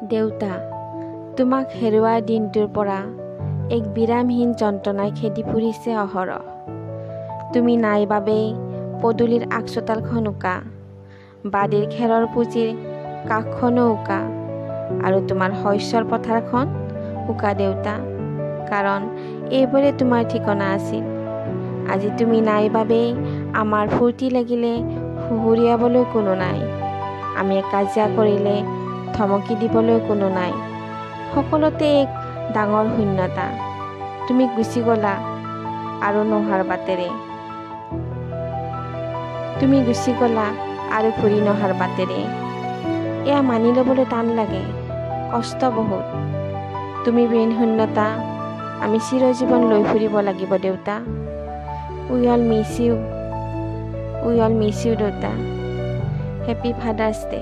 দেউতা, তোমাক হেৰুৱাৰ দিনটোৰ পৰা এক বিৰামহীন যন্ত্ৰণাই খেদি ফুৰিছে অহৰহ। তুমি নাই বাবেই পদূলিৰ আগচোতালখন উকা, বাৰীৰ খেৰৰ পুঁজিৰ কাষখনো উকা, আৰু তোমাৰ শস্যৰ পথাৰখন উকা দেউতা, কাৰণ এইবোৰে তোমাৰ ঠিকনা আছিল। আজি তুমি নাই বাবেই আমাৰ ফূৰ্তি লাগিলে সুহুৰিয়াবলৈ কোনো নাই, আমি কাজিয়া কৰিলে ধমকি দিবলৈ কোনো নাই। সকলোতে এক ডাঙৰ শূন্যতা। তুমি গুচি গ'লা আৰু নোহাৰ বাটেৰে, তুমি গুচি গ'লা আৰু ঘূৰি নহাৰ বাটেৰে। এয়া মানি ল'বলৈ টান লাগে, কষ্ট বহুত। তুমি বিহীন শূন্যতা আমি চিৰজীৱন লৈ ফুৰিব লাগিব দেউতা। উই অল মিছ ইউ দেউতা। Happy father's day.